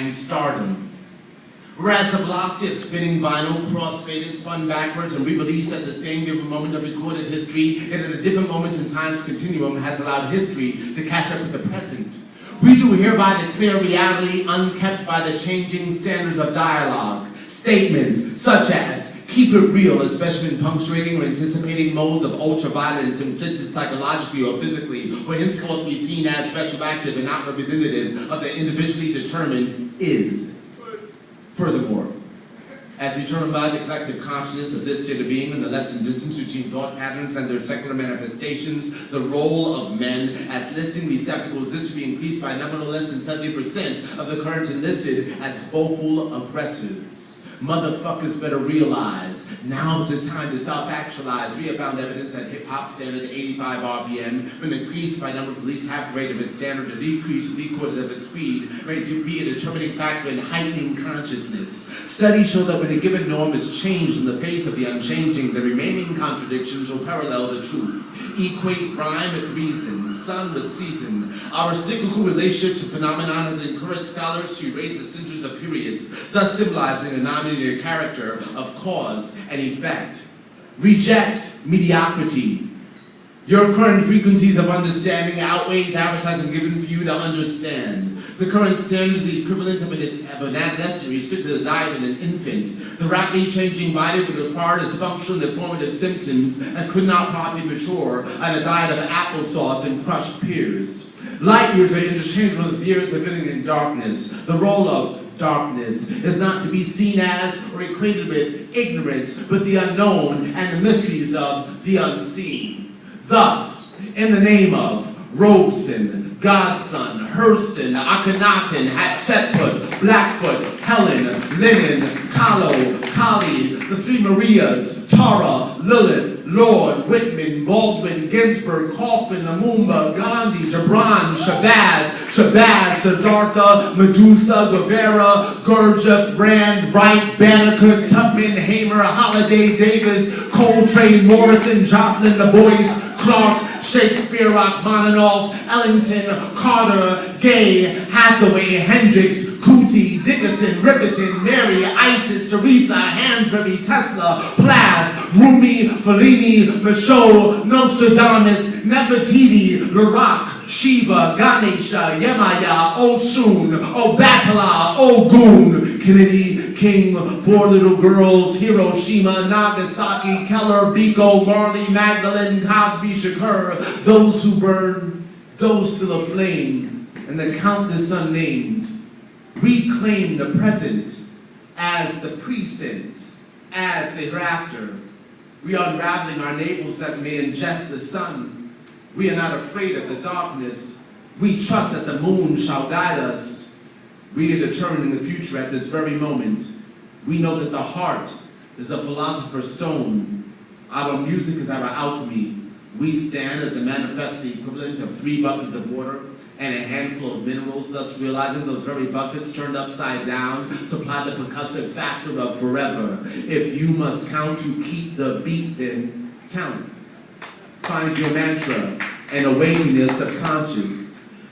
and stardom. Whereas the velocity of spinning vinyl cross-faded, spun backwards, and re-released at the same given moment of recorded history, it at a different moment in time's continuum has allowed history to catch up with the present. We do hereby declare reality unkept by the changing standards of dialogue. Statements such as, keep it real, especially in punctuating or anticipating modes of ultra-violence inflicted psychologically or physically, will henceforth be seen as retroactive and not representative of the individually determined is. Furthermore, as determined by the collective consciousness of this state of being and the lessened distance between thought patterns and their secular manifestations, the role of men as listening receptacles is to be increased by no less than 70% of the current enlisted as vocal aggressors. Motherfuckers better realize, now's the time to self-actualize. We have found evidence that hip-hop standard at 85 RPM, when increased by number of at least half the rate of its standard to decrease 3/4 of its speed, may be a determining factor in heightening consciousness. Studies show that when a given norm is changed in the face of the unchanging, the remaining contradictions will parallel the truth. Equate rhyme with reason, sun with season. Our cyclical relationship to phenomenon has encouraged scholars to erase the centuries of periods, thus symbolizing a non-linear character of cause and effect. Reject mediocrity. Your current frequencies of understanding outweigh the advertising given for you to understand. The current standard is the equivalent of an adolescent restricted to the diet of an infant. The rapidly changing body would require its functional and formative symptoms and could not properly mature on a diet of applesauce and crushed pears. Light years are interchangeable with years of living in darkness. The role of darkness is not to be seen as or equated with ignorance, but the unknown and the mysteries of the unseen. Thus, in the name of Robeson, Godson, Hurston, Akhenaten, Hatshepsut, Blackfoot, Helen, Lennon, Kahlo, Kali, the three Marias, Tara, Lilith, Lord, Whitman, Baldwin, Ginsberg, Kaufman, Lumumba, Gandhi, Gibran, Shabazz, Siddhartha, Medusa, Guevara, Gurdjieff, Rand, Wright, Banneker, Tubman, Hamer, Holiday, Davis, Coltrane, Morrison, Joplin, Du Bois, Clark, Shakespeare, Rachmaninoff, Ellington, Carter, Gay, Hathaway, Hendricks, Kuti, Dickinson, Riperton, Mary, Isis, Teresa, Hansberry, Tesla, Plath, Rumi, Fellini, Michaud, Nostradamus, Nefertiti, Larak, Shiva, Ganesha, Yemaya, Oshun, Obatala, Ogun, Kennedy, King, Four Little Girls, Hiroshima, Nagasaki, Keller, Biko, Marley, Magdalene, Cosby, Shakur, those who burn, those to the flame, and the countless unnamed. We claim the present as the present, as the hereafter. We are unraveling our navels that may ingest the sun. We are not afraid of the darkness. We trust that the moon shall guide us. We are determining the future at this very moment. We know that the heart is a philosopher's stone. Our music is our alchemy. We stand as a manifested equivalent of 3 buckets of water and a handful of minerals, thus realizing those very buckets turned upside down supply the percussive factor of forever. If you must count to keep the beat, then count. Find your mantra and awaken your subconscious.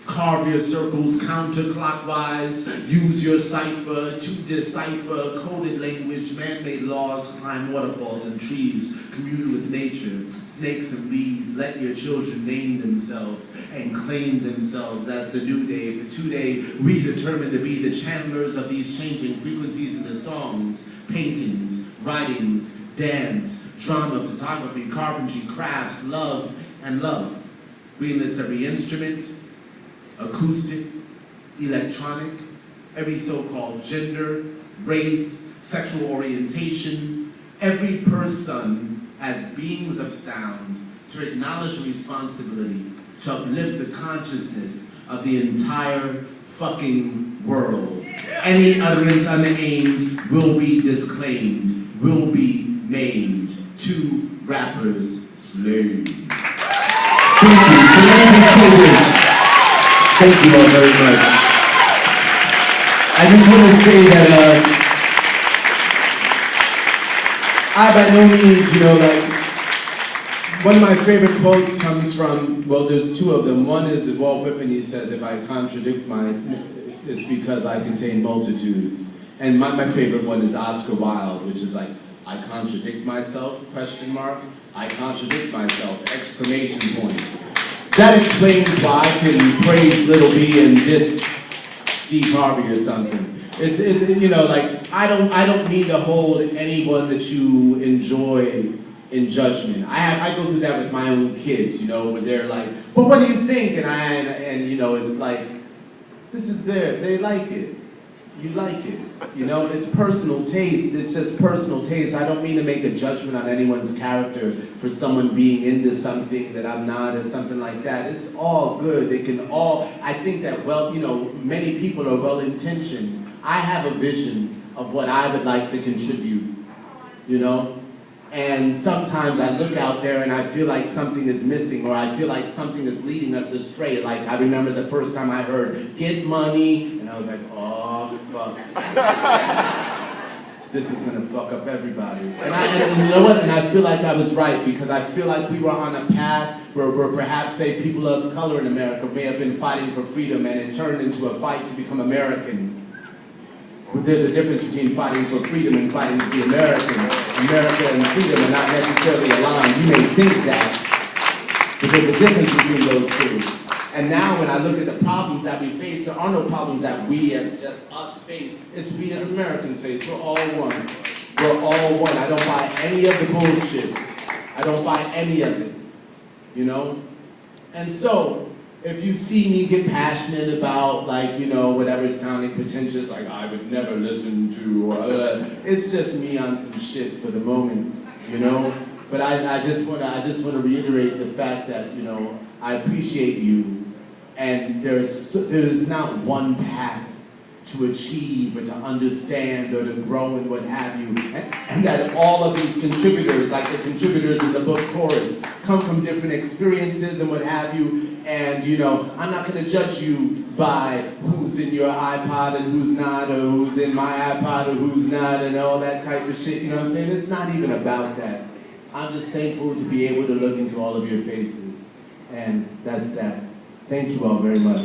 Carve your circles counterclockwise. Use your cipher to decipher coded language, man-made laws, climb waterfalls and trees, commune with nature, snakes and bees. Let your children name themselves and claim themselves as the new day. For today, we determine to be the channelers of these changing frequencies into songs, paintings, writings, dance, drama, photography, carpentry, crafts, love, and love. We enlist every instrument, acoustic, electronic, every so-called gender, race, sexual orientation, every person as beings of sound to acknowledge the responsibility to uplift the consciousness of the entire fucking world. Any utterance unaimed will be disclaimed, will be maimed. 2 rappers slain. Thank you. So let me say this. Thank you all very much. I just want to say that I by no means, one of my favorite quotes comes from, well, there's 2 of them. One is Walt Whitman. He says, if I contradict It's because I contain multitudes. And my favorite one is Oscar Wilde, which is like, I contradict myself, question mark. I contradict myself, exclamation point. That explains why I can praise Little B and diss Steve Harvey or something. It's you know, like, I don't need to hold anyone that you enjoy in judgment. I go through that with my own kids, you know, where they're like, well, what do you think? And you know, it's like, this is they like it. You like it. You know, it's personal taste. It's just personal taste. I don't mean to make a judgment on anyone's character for someone being into something that I'm not or something like that. It's all good. They can all, I think that, well, you know, many people are well-intentioned. I have a vision of what I would like to contribute, you know? And sometimes I look out there and I feel like something is missing, or I feel like something is leading us astray. Like, I remember the first time I heard, get money, and I was like, oh, fuck. This is gonna fuck up everybody. And you know what? And I feel like I was right, because I feel like we were on a path where perhaps, say, people of color in America may have been fighting for freedom, and it turned into a fight to become American. But there's a difference between fighting for freedom and fighting to be American. America and freedom are not necessarily aligned. You may think that, but there's a difference between those two. And now when I look at the problems that we face, there are no problems that we as just us face. It's we as Americans face. We're all one. We're all one. I don't buy any of the bullshit. I don't buy any of it. You know? And so, if you see me get passionate about, like, you know, whatever sounding pretentious, like I would never listen to, or it's just me on some shit for the moment, you know. But I just want to reiterate the fact that, you know, I appreciate you, and there's not one path to achieve or to understand or to grow and what have you, and that all of these contributors, like the contributors in the book Chorus, come from different experiences and what have you. And, you know, I'm not going to judge you by who's in your iPod and who's not, or who's in my iPod or who's not, and all that type of shit. You know what I'm saying? It's not even about that. I'm just thankful to be able to look into all of your faces. And that's that. Thank you all very much.